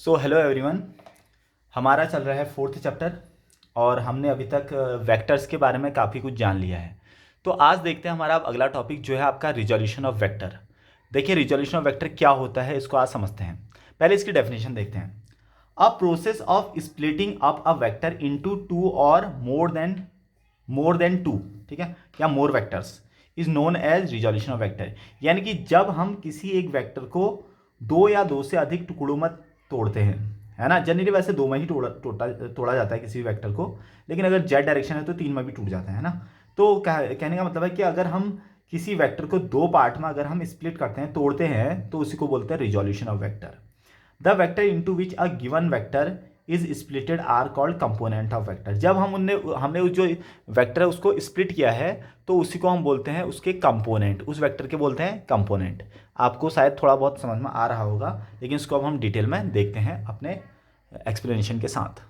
So hello everyone. हमारा चल रहा है फोर्थ चैप्टर और हमने अभी तक वेक्टर्स के बारे में काफ़ी कुछ जान लिया है। तो आज देखते हैं हमारा अब अगला टॉपिक जो है आपका रिजोल्यूशन ऑफ वेक्टर। देखिए रिजोल्यूशन ऑफ वेक्टर क्या होता है इसको आज समझते हैं। पहले इसकी डेफिनेशन देखते हैं। A process of splitting up a vector into two और मोर देन टू, ठीक है, या more vectors is known as resolution of vector. यानी कि जब हम किसी एक वेक्टर को दो या दो से अधिक टुकड़ों में तोड़ते हैं, है ना। जनरली वैसे दो में ही तोड़ा जाता है किसी भी वेक्टर को, लेकिन अगर जेड डायरेक्शन है तो तीन में भी टूट जाता है ना। तो कहने का मतलब है कि अगर हम किसी वेक्टर को दो पार्ट में अगर हम स्प्लिट करते हैं, तोड़ते हैं, तो उसी को बोलते हैं resolution of vector. The vector into which a given vector is splitted are called component of vector. जब हमने उस जो वेक्टर है उसको स्प्लिट किया है तो उसी को हम बोलते हैं उसके कंपोनेंट, उस वेक्टर के बोलते हैं कंपोनेंट। आपको शायद थोड़ा बहुत समझ में आ रहा होगा, लेकिन इसको अब हम डिटेल में देखते हैं अपने एक्सप्लेनेशन के साथ।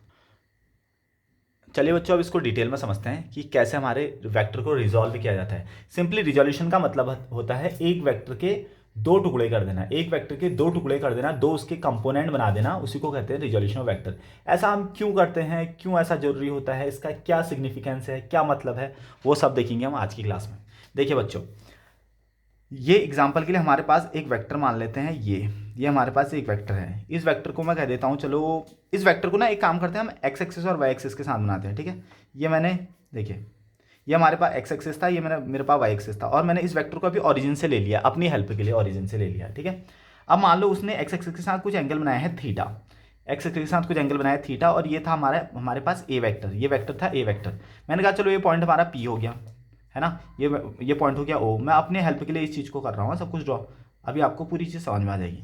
चलिए बच्चों, अब इसको डिटेल में समझते हैं कि कैसे हमारे वेक्टर को रिजॉल्व किया जाता है। सिंपली रिजोल्यूशन का मतलब होता है एक वेक्टर के दो टुकड़े कर देना, एक वेक्टर के दो टुकड़े कर देना, दो उसके कंपोनेंट बना देना, उसी को कहते हैं रिजोल्यूशन ऑफ वेक्टर। ऐसा हम क्यों करते हैं, क्यों ऐसा जरूरी होता है, इसका क्या सिग्निफिकेंस है, क्या मतलब है, वो सब देखेंगे हम आज की क्लास में। देखिए बच्चों, ये एग्जाम्पल के लिए हमारे पास एक वेक्टर मान लेते हैं। ये हमारे पास एक वेक्टर है। इस वेक्टर को मैं कह देता हूँ, चलो इस वेक्टर को ना एक काम करते हैं, हम एक्स एक्सिस और वाई एक्सिस के साथ बनाते हैं, ठीक है। ये मैंने, देखिए, ये हमारे पास एक्स एक्सिस था, ये मेरे पास वाई एक्सिस था, और मैंने इस वेक्टर को अभी ओरिजिन से ले लिया, अपनी हेल्प के लिए ओरिजिन से ले लिया, ठीक है। अब मान लो उसने एक्स एक्सिस के साथ कुछ एंगल बनाया है थीटा, एक्स एक्सिस के साथ कुछ एंगल बनाया है थीटा, और ये था हमारे पास ए वेक्टर, ये वेक्टर था ए वेक्टर। मैंने कहा चलो ये पॉइंट हमारा पी हो गया, है ना। ये पॉइंट हो गया ओ। मैं अपने हेल्प के लिए इस चीज़ को कर रहा हूँ सब कुछ ड्रॉ, अभी आपको पूरी चीज़ समझ में आ जाएगी।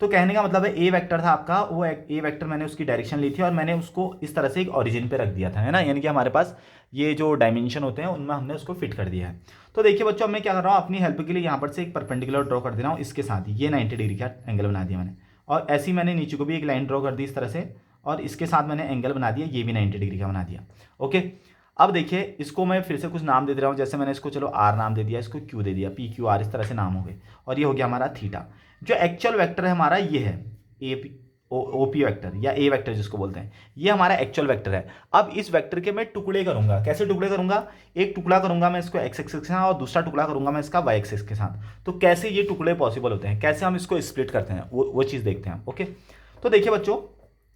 तो कहने का मतलब है ए वेक्टर था आपका, वो ए वेक्टर मैंने उसकी डायरेक्शन ली थी और मैंने उसको इस तरह से एक ओरिजिन पे रख दिया था, है ना। यानी कि हमारे पास ये जो डायमेंशन होते हैं उनमें हमने उसको फिट कर दिया है। तो देखिए बच्चों, अब मैं क्या कर रहा हूँ, अपनी हेल्प के लिए यहाँ पर से एक परपेंडिकुलर ड्रॉ कर दे रहा हूँ इसके साथ ही। ये 90 डिग्री का एंगल बना दिया मैंने, और ऐसे ही मैंने नीचे को भी एक लाइन ड्रॉ कर दी इस तरह से, और इसके साथ मैंने एंगल बना दिया, ये भी 90 डिग्री का बना दिया। ओके, अब देखिए इसको मैं फिर से कुछ नाम दे रहा हूँ। जैसे मैंने इसको चलो आर नाम दे दिया, इसको क्यू दे दिया, पी क्यू आर, इस तरह से नाम हो गए, और ये हो गया हमारा थीटा। जो एक्चुअल वेक्टर है हमारा ये है A P O P vector या ए वेक्टर जिसको बोलते हैं, ये हमारा एक्चुअल वेक्टर है। अब इस वेक्टर के मैं टुकड़े करूंगा। कैसे टुकड़े करूंगा, एक टुकड़ा करूंगा मैं इसको एक्स एक्सिस के साथ और दूसरा टुकड़ा करूंगा मैं इसका वाई एक्सिस के साथ। तो कैसे ये टुकड़े पॉसिबल होते हैं, कैसे हम इसको स्प्लिट करते हैं, वो चीज़ देखते हैं। ओके, तो देखिए बच्चों,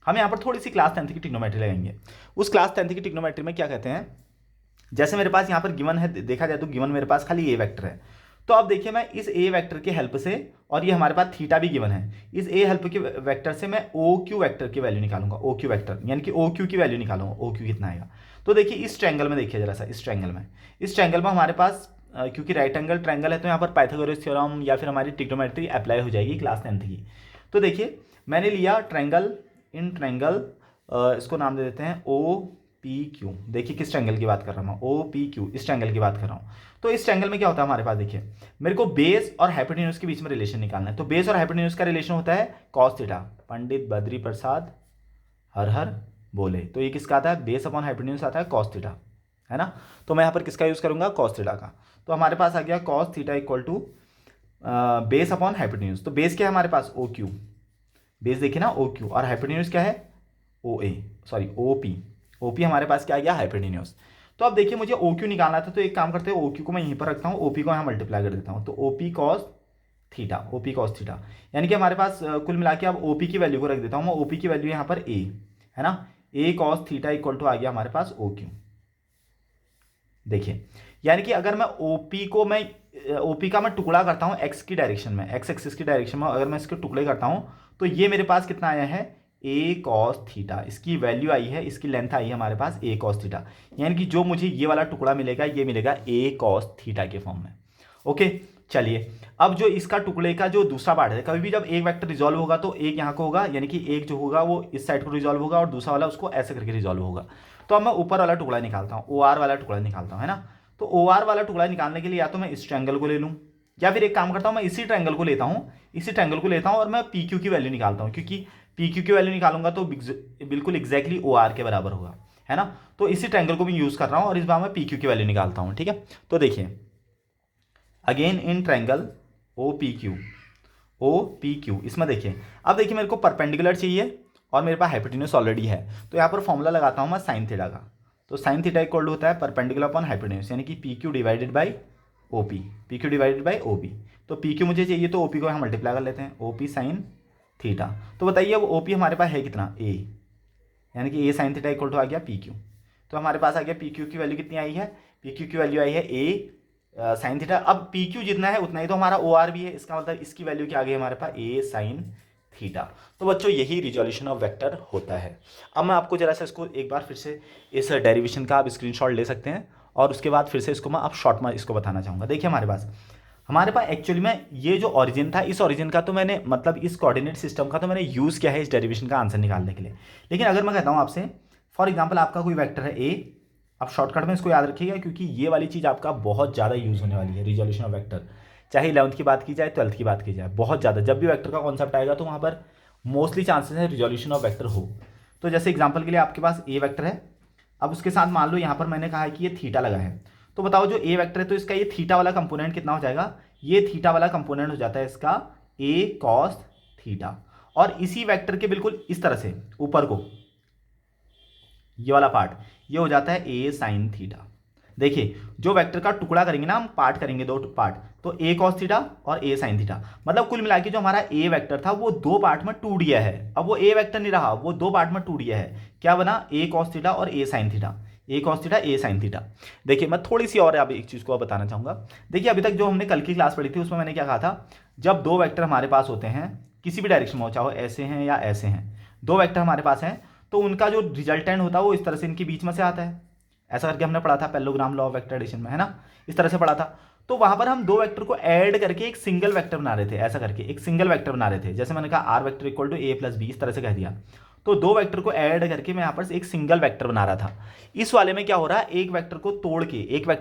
हम यहाँ पर थोड़ी सी क्लास 10th की ट्रिग्नोमेट्री लगाएंगे। उस क्लास 10th की ट्रिग्नोमेट्री में क्या कहते हैं, जैसे मेरे पास यहाँ पर गिवन है, देखा जाए तो गिवन मेरे पास खाली ए वेक्टर है। तो अब देखिए मैं इस ए वेक्टर की हेल्प से, और ये हमारे पास थीटा भी गिवन है, इस ए हेल्प के वेक्टर से मैं ओ क्यू वेक्टर की वैल्यू निकालूंगा। ओ क्यू वेक्टर यानी कि ओ क्यू की वैल्यू निकालूंगा, ओ क्यू कितना आएगा। तो देखिए इस ट्रायंगल में, देखिए जरा सा इस ट्रायंगल में हमारे पास क्योंकि राइट एंगल ट्रायंगल है तो यहाँ पर पाइथागोरस थ्योरम या फिर हमारी ट्रिग्नोमेट्री अप्लाई हो जाएगी क्लास 10th की। तो देखिए मैंने लिया ट्रायंगल, इन ट्रायंगल, इसको नाम दे देते हैं ओ पी क्यू। देखिए किस ट्रायंगल की बात कर रहा हूँ, ओ पी क्यू, इस ट्रायंगल की बात कर रहा हूँ। तो इस ट्रायंगल में क्या होता है हमारे पास, देखिए मेरे को बेस और हाइपोटेन्यूज के बीच में रिलेशन निकालना है। तो बेस और हाइपोटेन्यूज का रिलेशन होता है कॉस थीटा। पंडित बद्री प्रसाद हर हर बोले। तो ये किसका आता है, बेस अपॉन हाइपोटेन्यूज आता है कॉस थीटा, है ना। तो मैं यहाँ पर किसका यूज करूंगा, कॉस थीटा का। तो हमारे पास आ गया cos theta equal to base upon hypotenuse. तो बेस क्या है हमारे पास, ओ क्यू, बेस देखिए ना ओ क्यू, और हाइपोटेन्यूज क्या है, O A, sorry O P. O P हमारे पास क्या आ गया, हाइपोटेन्यूज। तो अब देखिए मुझे ओ क्यू निकालना था, तो एक काम करते हैं, ओ क्यू को मैं यहीं पर रखता हूँ, ओ पी को यहाँ मल्टीप्लाई कर देता हूँ। तो O P cos theta, O P cos theta, यानी कि हमारे पास कुल मिला के अब ओ पी की वैल्यू को रख देता हूँ मैं। ओ पी की वैल्यू यहाँ पर ए है ना, ए कॉस थीटा इक्वल टू आ गया हमारे पास ओ क्यू। देखिए यानी कि अगर मैं ओपी को मैं ओपी का मैं टुकड़ा करता हूं एक्स की डायरेक्शन में, एक्स एक्सिस की डायरेक्शन में अगर मैं इसके टुकड़े करता हूं, तो ये मेरे पास कितना आया है, ए कॉस थीटा। इसकी वैल्यू आई है, इसकी लेंथ आई है हमारे पास ए कॉस थीटा। यानी कि जो मुझे ये वाला टुकड़ा मिलेगा, ये मिलेगा ए कॉस थीटा के फॉर्म में। ओके, चलिए अब जो इसका टुकड़े का जो दूसरा पार्ट है, कभी भी जब एक वेक्टर रिजॉल्व होगा तो एक यहाँ को होगा, यानी कि एक जो होगा वो इस साइड को रिजॉल्व होगा और दूसरा वाला उसको ऐसे करके रिजॉल्व होगा। तो अब मैं ऊपर वाला टुकड़ा निकालता हूँ, ओ आर वाला टुकड़ा निकालता हूँ, है ना। तो ओ आर वाला टुकड़ा निकालने के लिए या तो मैं इस ट्रायंगल को ले लूँ, या फिर एक काम करता हूँ मैं इसी ट्रायंगल को लेता हूँ, इसी ट्रायंगल को लेता हूँ और मैं पी क्यू की वैल्यू निकालता हूँ, क्योंकि पी क्यू की वैल्यू निकालूंगा तो बिल्कुल एग्जैक्टली ओ आर के बराबर होगा, है ना। तो इसी ट्रायंगल को मैं यूज कर रहा हूँ और इस बार मैं पी क्यू की वैल्यू निकालता हूँ, ठीक है। तो देखिए again in triangle O P Q, O P Q, इसमें देखिए अब देखिए मेरे को परपेंडिकुलर चाहिए और मेरे पास हाइपोटेन्यूज ऑलरेडी है, तो यहाँ पर फॉर्मूला लगाता हूँ मैं साइन थीटा का। तो साइन थीटा इक्वल होता है परपेंडिकुलर अपॉन हाइपोटेन्यूज, यानी कि P Q divided by O P, P Q divided by O P. तो पी क्यू मुझे चाहिए तो ओ पी को हम मल्टीप्लाई कर लेते हैं, ओ पी साइन थीटा। तो बताइए अब ओ पी हमारे पास है कितना, ए, यानी कि ए साइन थीटा इक्वल टू आ गया पी क्यू। तो हमारे पास आ गया पी क्यू की वैल्यू कितनी आई है, पी क्यू की वैल्यू आई है ए साइन थीटा। अब पी क्यू जितना है उतना ही तो हमारा ओ आर भी है, इसका मतलब इसकी वैल्यू क्या आ गई हमारे पास, ए साइन थीटा। तो बच्चों यही रिजोल्यूशन ऑफ वेक्टर होता है। अब मैं आपको जरा सा इसको एक बार फिर से इस डेरिवेशन का आप स्क्रीनशॉट ले सकते हैं और उसके बाद फिर से इसको मैं आप शॉर्ट में इसको बताना चाहूँगा। देखिए हमारे पास एक्चुअली में ये जो ओरिजिन था, इस ओरिजिन का तो मैंने मतलब इस कोऑर्डिनेट सिस्टम का तो मैंने यूज़ किया है इस डेरिवेशन का आंसर निकालने के लिए। लेकिन अगर मैं कहता हूँ आपसे फॉर एग्जांपल आपका कोई वेक्टर है ए, आप शॉर्टकट में इसको याद रखिएगा क्योंकि ये वाली चीज़ आपका बहुत ज़्यादा यूज़ होने वाली है, रिजोल्यूशन ऑफ वेक्टर। चाहे 11th की बात की जाए, 12th की बात की जाए, बहुत ज़्यादा जब भी वेक्टर का कॉन्सेप्ट आएगा तो वहाँ पर मोस्टली चांसेस है रिजोल्यूशन ऑफ वेक्टर हो। तो जैसे एग्जाम्पल के लिए आपके पास ए वेक्टर है, अब उसके साथ मान लो यहाँ पर मैंने कहा है कि ये थीटा लगा है। तो बताओ जो ए वेक्टर है तो इसका ये थीटा वाला कंपोनेंट कितना हो जाएगा, ये थीटा वाला कंपोनेंट हो जाता है इसका ए कॉस थीटा। और इसी वेक्टर के बिल्कुल इस तरह से ऊपर को ये वाला पार्ट ये हो जाता है ए साइन थीटा। देखिए जो वेक्टर का टुकड़ा करेंगे ना हम, पार्ट करेंगे दो पार्ट, तो ए कॉस थीटा और ए साइन थीटा, मतलब कुल मिला के जो हमारा ए वेक्टर था वो दो पार्ट में टूट गया है। अब वो ए वेक्टर नहीं रहा, वो दो पार्ट में टूट गया है। क्या बना, ए कॉस थीटा और ए साइन थीटा, ए कॉस थीटा ए साइन थीटा। देखिए मैं थोड़ी सी और अब एक चीज़ को बताना चाहूँगा। देखिए अभी तक जो हमने कल की क्लास पढ़ी थी उसमें मैंने क्या कहा था, जब दो वेक्टर हमारे पास होते हैं किसी भी डायरेक्शन में हो, चाहे ऐसे हैं या ऐसे हैं, दो वेक्टर हमारे पास हैं तो उनका जो रिजल्टेंट होता है वो इस तरह से इनके बीच में से आता है। ऐसा करके हमने पढ़ा था parallelogram law of vector addition में, है ना, इस तरह से पढ़ा था। तो वहां पर हम दो वेक्टर को ऐड करके एक सिंगल वेक्टर बना रहे थे, ऐसा करके एक सिंगल वेक्टर बना रहे थे। जैसे मैंने कहा R vector equal to A plus B, इस तरह से कह दिया। तो दो वेक्टर को ऐड करके मैं यहाँ पर एक सिंगल वेक्टर बना रहा था। इस वाले में क्या हो रहा है, एक वेक्टर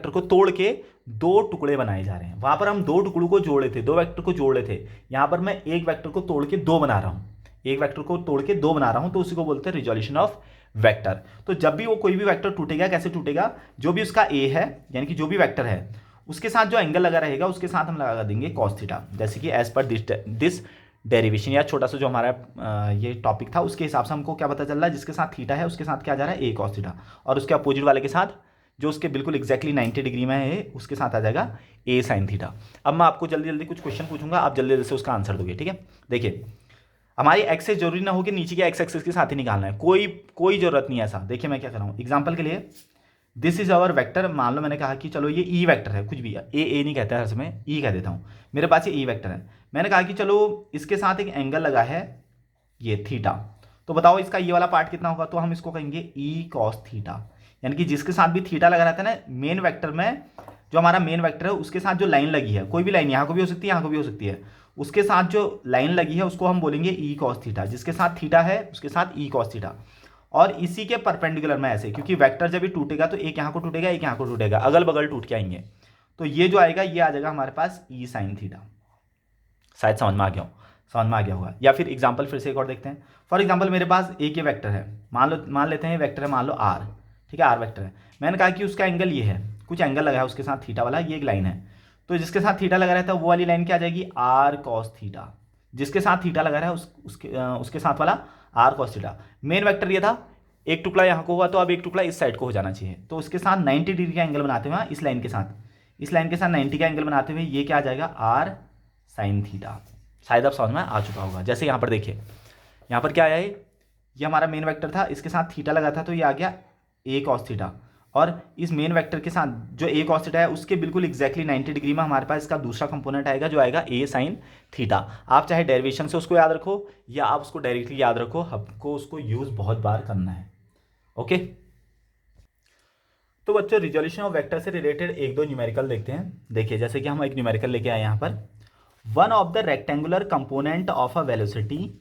को तोड़ के दो टुकड़े बनाए जा रहे हैं। वहां पर हम दो टुकड़ों को जोड़े थे, दो वेक्टर को जोड़े थे। यहाँ पर मैं एक वेक्टर को तोड़ के दो बना रहा हूँ, एक वेक्टर को तोड़ के दो बना रहा हूं, तो उसी को बोलते हैं रिजोल्यूशन ऑफ वेक्टर। तो जब भी वो कोई भी वेक्टर टूटेगा, कैसे टूटेगा, जो भी उसका ए है यानी कि जो भी वेक्टर है उसके साथ जो एंगल लगा रहेगा उसके साथ हम लगा देंगे कॉस थीटा। जैसे कि एज पर दिस डेरिवेशन या छोटा सा जो हमारा ये टॉपिक था उसके हिसाब से हमको क्या पता चल रहा है, जिसके साथ थीटा है उसके साथ क्या जा रहा है, ए कॉस थीटा, और उसके अपोजिट वाले के साथ जो उसके बिल्कुल एक्जैक्टली 90 डिग्री में है उसके साथ आ जाएगा ए साइन थीटा। अब मैं आपको जल्दी जल्दी कुछ क्वेश्चन पूछूंगा, आप जल्दी जल्दी से उसका आंसर दोगे, ठीक है। देखिए हमारी एक्सेस जरूरी ना हो कि नीचे के एक्स एक्सेस के साथ ही निकालना है, कोई जरूरत नहीं है ऐसा। देखिए मैं क्या कर रहा हूँ, एग्जांपल के लिए दिस इज आवर वेक्टर। मान लो मैंने कहा कि चलो ये ई वेक्टर है, कुछ भी ए नहीं कहता है हर समय, ई कह देता हूँ। मेरे पास ये ई वेक्टर है, मैंने कहा कि चलो इसके साथ एक एंगल लगा है ये थीटा। तो बताओ इसका ये वाला पार्ट कितना होगा, तो हम इसको कहेंगे ई कॉस थीटा। यानी कि जिसके साथ भी थीटा लगा रहता है ना मेन वेक्टर में, जो हमारा मेन वेक्टर है उसके साथ जो लाइन लगी है, कोई भी लाइन यहाँ को भी हो सकती है यहाँ को भी हो सकती है, उसके साथ जो लाइन लगी है उसको हम बोलेंगे ई कॉस थीटा। जिसके साथ थीटा है उसके साथ ई कॉस थीटा। और इसी के परपेंडिकुलर में ऐसे, क्योंकि वेक्टर जब भी टूटेगा तो एक यहाँ को टूटेगा एक यहाँ को टूटेगा, अगल बगल टूट के आएंगे, तो ये जो आएगा ये आ जाएगा हमारे पास ई साइन थीटा। शायद समझ में आ गया हो, समझ में आ गया होगा। या फिर एग्जाम्पल फिर से एक और देखते हैं। फॉर एग्जाम्पल मेरे पास ए के वेक्टर है, मान लेते हैं वेक्टर है मान लो आर, ठीक है, आर वेक्टर है। मैंने कहा कि उसका एंगल ये है, कुछ एंगल लगा है उसके साथ थीटा वाला, ये एक लाइन है। तो जिसके साथ थीटा लगा रहता है वो वाली लाइन क्या आ जाएगी, आर कॉस थीटा। जिसके साथ थीटा लगा रहा है उसके साथ वाला R cos theta. Main vector ये था, एक टुकड़ा यहाँ को हुआ तो अब एक टुकड़ा इस साइड को हो जाना चाहिए, तो उसके साथ 90 डिग्री का एंगल बनाते हुए इस लाइन के साथ 90 का एंगल बनाते हुए ये क्या आ जाएगा, आर साइन थीटा। शायद अब समझ में आ चुका होगा। जैसे यहाँ पर देखिए, यहाँ पर क्या आया है, ये हमारा मेन वेक्टर था, इसके साथ थीटा लगा था तो ये आ गया ए कॉस थीटा। और इस मेन वेक्टर के साथ जो ए कॉस थीटा है उसके बिल्कुल एक्जैक्टली 90 डिग्री में हमारे पास इसका दूसरा कंपोनेंट आएगा जो आएगा ए साइन थीटा। आप चाहे डेरिवेशन से उसको याद रखो या आप उसको डायरेक्टली याद रखो, हमको उसको यूज बहुत बार करना है। ओके, तो बच्चों रिजोल्यूशन ऑफ वेक्टर से रिलेटेड एक दो न्यूमेरिकल देखते हैं। देखिए जैसे कि हम एक न्यूमेरिकल लेके आए यहाँ पर, one of the rectangular component of a velocity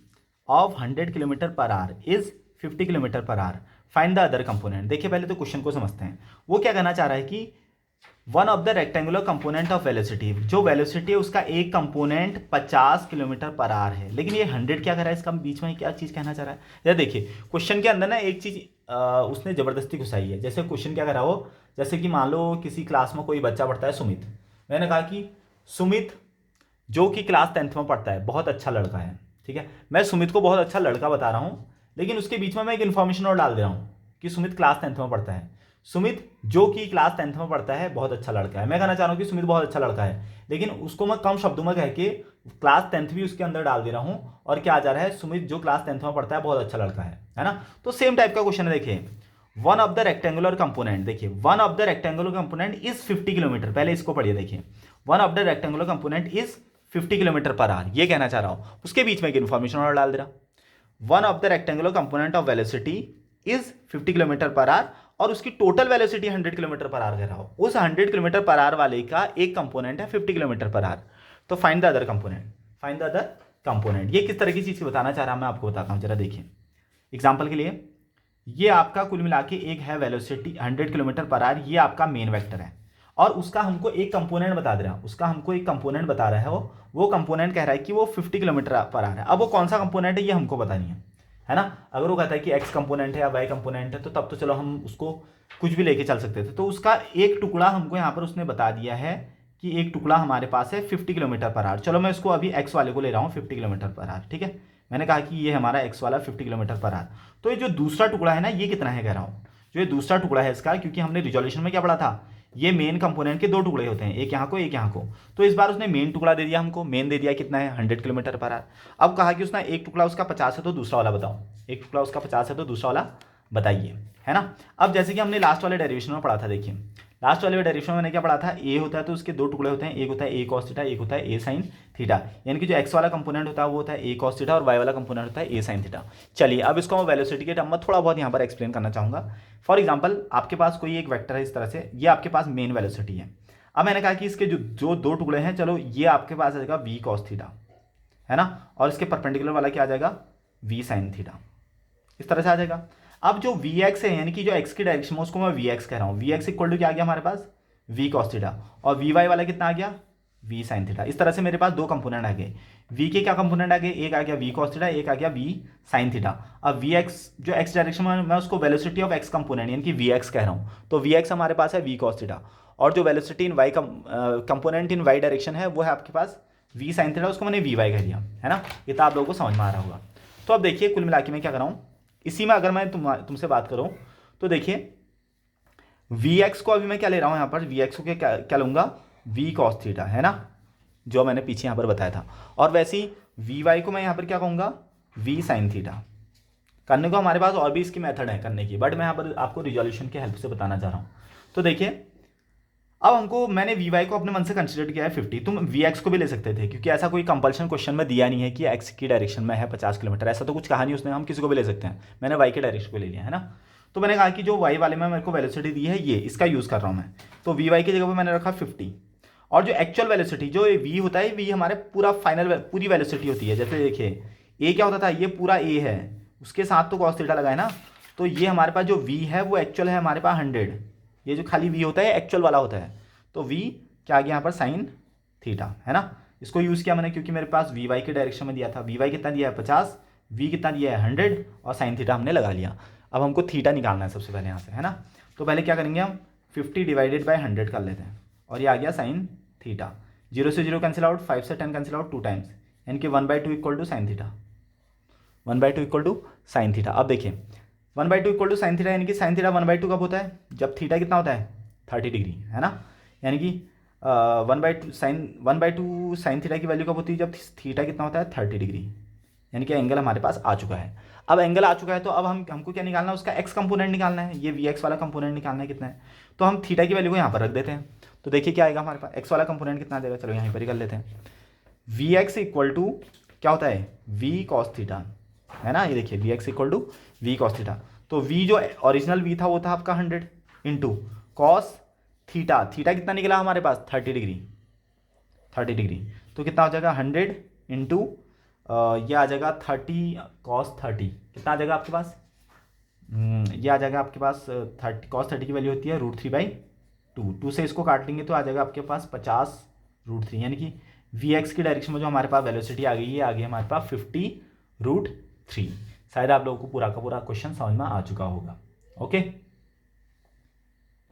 of 100 kilometre per our is 50 kilometre per our, find the other component. देखिए पहले तो क्वेश्चन को समझते हैं। वो क्या कहना चाह रहा है कि one of the rectangular component of velocity, जो वेलोसिटी है उसका एक कंपोनेंट 50 किलोमीटर पर आवर है, लेकिन ये 100 क्या कर रहा है, इसका बीच में क्या चीज़ कहना चाह रहा है। या देखिए क्वेश्चन के अंदर ना एक चीज़ उसने ज़बरदस्ती घुसाई है। जैसे क्वेश्चन क्या कर रहा हो, जैसे कि मान लो किसी क्लास में कोई बच्चा पढ़ता है सुमित, मैंने कहा कि सुमित जो कि क्लास 10th में पढ़ता है बहुत अच्छा लड़का है, ठीक है, मैं सुमित को बहुत अच्छा लड़का बता रहा हूँ, लेकिन उसके बीच में मैं एक इन्फॉर्मेशन और डाल दे रहा हूँ कि सुमित क्लास 10th में पढ़ता है। सुमित जो कि क्लास 10th में पढ़ता है बहुत अच्छा लड़का है। मैं कहना चाह रहा हूँ कि सुमित बहुत अच्छा लड़का है, लेकिन उसको मैं कम शब्दों में कह के क्लास 10th भी उसके अंदर डाल दे रहा हूँ और क्या आ जा रहा है, सुमित जो क्लास 10th में पढ़ता है बहुत अच्छा लड़का है ना। तो सेम टाइप का क्वेश्चन है, देखिए one of the rectangular component, देखिए one of the rectangular component is 50 kilometre, पहले इसको पढ़िए, देखिए one of the rectangular component is 50 kilometre per hour, ये कहना चाह रहा हूँ। उसके बीच में एक इन्फॉर्मेशन और डाल दे रहा, one of the rectangular component of velocity is 50 kilometre per our, और उसकी total velocity 100 kilometre per our कह रहा हो। उस 100 किलोमीटर पर आवर वाले का एक कंपोनेंट है 50 किलोमीटर पर आवर। तो find the other component, find the other component. ये किस तरह की चीज़ की बताना चाह रहा हूं मैं आपको बताता हूं, जरा देखिए एग्जांपल के लिए। ये आपका कुल मिला के एक है वेलोसिटी 100 किलोमीटर पर आवर, ये आपका मेन वेक्टर है, और उसका हमको एक कंपोनेंट बता दे रहा है, उसका हमको एक कंपोनेंट बता रहा है, वो कंपोनेंट कह रहा है कि वो 50 किलोमीटर पर आवर है। अब वो कौन सा कंपोनेंट है ये हमको पता नहीं है ना। अगर वो कहता है कि एक्स कंपोनेंट है या वाई कंपोनेंट है तो तब तो चलो हम उसको कुछ भी लेके चल सकते थे। तो उसका एक टुकड़ा हमको यहाँ पर उसने बता दिया है कि एक टुकड़ा हमारे पास है 50 किलोमीटर पर आवर। चलो मैं इसको अभी एक्स वाले को ले रहा हूँ 50 किलोमीटर पर आवर, ठीक है। मैंने कहा कि ये हमारा एक्स वाला 50 किलोमीटर पर आवर। तो ये जो दूसरा टुकड़ा है ना, ये कितना है कह रहा हूँ, जो ये दूसरा टुकड़ा है इसका, क्योंकि हमने रिजोल्यूशन में क्या पढ़ा था, ये मेन कंपोनेंट के दो टुकड़े होते हैं, एक यहाँ को एक यहाँ को। तो इस बार उसने मेन टुकड़ा दे दिया हमको, मेन दे दिया कितना है 100 किलोमीटर पर आवर। अब कहा कि उसने एक टुकड़ा उसका 50 है तो दूसरा वाला बताओ, एक टुकड़ा उसका 50 है तो दूसरा वाला बताइए, है ना। अब जैसे कि हमने लास्ट वाले डेरिवेशन में पढ़ा था, देखिए लास्ट वाले डेरिवेशन में मैंने क्या पढ़ा था, ए होता है तो उसके दो टुकड़े होते हैं, एक होता है ए कॉस थीटा, एक होता है ए साइन थीटा। यानी कि जो एक्स वाला कंपोनेंट होता है वो होता है ए कॉस थीटा और वाई वाला कंपोनेंट होता है ए साइन थीटा। चलिए अब इसको मैं वेलोसिटी के टर्म में थोड़ा बहुत यहाँ पर एक्सप्लेन करना चाहूँगा। फॉर एग्जाम्पल आपके पास कोई एक वेक्टर है इस तरह से, ये आपके पास मेन वेलोसिटी है। अब मैंने कहा कि इसके जो दो टुकड़े हैं, चलो ये आपके पास आ जाएगा वी कॉस थीटा, है ना, और इसके परपेंडिकुलर वाला क्या आ जाएगा वी साइन थीटा, इस तरह से आ जाएगा। अब जो वी एक्स है, यानी कि जो एक्स की डायरेक्शन में, उसको मैं वी एक्स कह रहा हूँ। वी एक्स इक्वल टू क्या आ गया हमारे पास वी कॉस थीटा, और वी वाई वाला कितना आ गया वी साइन थीटा। इस तरह से मेरे पास दो कंपोनेंट आ गए। वी के क्या कंपोनेंट आ गए, एक आ गया वी कॉस थीटा, एक आ गया वी साइन थीटा। अब वी एक्स जो एक्स डायरेक्शन में, मैं उसको वेलोसिटी ऑफ एक्स कंपोनेंट यानी कि वी एक्स कह रहा हूँ। तो वी एक्स हमारे पास है वी कॉस थीटा, और जो velocity in Y component in Y direction है वो है आपके पास वी साइन थीटा, उसको मैंने वी वाई कह दिया, है ना। ये तो आप लोगों को समझ में आ रहा होगा। तो अब देखिए कुल मिला के मैं क्या कर रहा हूँ, इसी में अगर मैं तुमसे बात करूं तो देखिए Vx को अभी मैं क्या ले रहा हूं, यहाँ पर Vx को क्या लूंगा v cos थीटा, है ना, जो मैंने पीछे यहाँ पर बताया था। और वैसे ही Vy को मैं यहाँ पर क्या कहूँगा v sin थीटा। करने को हमारे पास और भी इसकी मेथड है करने की, बट मैं यहाँ पर आपको रिजोल्यूशन की हेल्प से बताना चाह रहा हूँ। तो देखिए अब हमको, मैंने Vy को अपने मन से कंसिडर किया है 50, तुम Vx को भी ले सकते थे, क्योंकि ऐसा कोई कंपल्शन क्वेश्चन में दिया नहीं है कि x की डायरेक्शन में है 50 किलोमीटर, ऐसा तो कुछ कहा नहीं उसने, हम किसी को भी ले सकते हैं। मैंने y के डायरेक्शन को ले लिया, है ना। तो मैंने कहा कि जो y वाले में मेरे को वेलोसिटी दी है ये इसका यूज़ कर रहा हूँ मैं, तो Vy की जगह पर मैंने रखा 50, और जो एक्चुअल वेलोसिटी जो v होता है, v हमारे पूरा फाइनल पूरी वेलोसिटी होती है। जैसे देखिए a क्या होता था, ये पूरा a है, उसके साथ तो कॉस थीटा लगा है ना, तो ये हमारे पास जो v है वो एक्चुअल है हमारे पास 100, ये जो खाली v होता है एक्चुअल वाला होता है। तो v क्या आ गया यहाँ पर साइन थीटा, है ना। इसको यूज़ किया मैंने क्योंकि मेरे पास वी वाई के डायरेक्शन में दिया था। वी वाई कितना दिया है 50, v कितना दिया है 100, और साइन थीटा हमने लगा लिया। अब हमको थीटा निकालना है सबसे पहले यहाँ से, है ना। तो पहले क्या करेंगे हम 50 डिवाइडेड बाई 100 कर लेते हैं, और ये आ गया साइन थीटा। 0 से 0 कैंसिल आउट, 5 से 10 कैंसिल आउट 2 टाइम्स, यानी कि 1/2 equal to sine theta, 1/2 equal to sine theta. अब देखिए 1/2 इक्वल टू साइन थीटा, यानी कि साइन थीटा 1/2 कब होता है, जब थीटा कितना होता है 30 डिग्री, है ना। यानी कि 1/2 साइन थीटा की वैल्यू कब होती है, जब थीटा कितना होता है 30 डिग्री, यानी कि एंगल हमारे पास आ चुका है। अब एंगल आ चुका है तो अब हमको क्या निकालना है, उसका एक्स कंपोनेंट निकालना है, ये वी एक्स वाला कंपोनेंट निकालना है कितना है। तो हम थीटा की वैल्यू को यहाँ पर रख देते हैं, तो देखिए क्या आएगा हमारे पास, एक्स वाला कंपोनेंट कितना आ जाएगा, चलो यहाँ पर ही कर लेते हैं। वी एक्स इक्वल टू क्या होता है वी कॉस थीटा, है ना। ये देखिए V X equal to V cos theta, तो वी जो ओरिजिनल वी था वो था आपका 100 इंटू कॉस थीटा, थीटा कितना निकला हमारे पास 30 डिग्री, 30 डिग्री, तो कितना हो जाएगा 100 इंटू ये आ जाएगा 30 कॉस 30, कितना आ जाएगा आपके पास, ये आ जाएगा आपके पास 30 कॉस 30 की वैल्यू होती है √3/2, 2 से इसको काट लेंगे तो आ जाएगा आपके पास 50 √3, यानी कि वी एक्स की डायरेक्शन में जो हमारे पास वेलोसिटी आ गई है, आ गई हमारे पास 50 √3। शायद आप लोगों को पूरा का पूरा क्वेश्चन समझ में आ चुका होगा। ओके।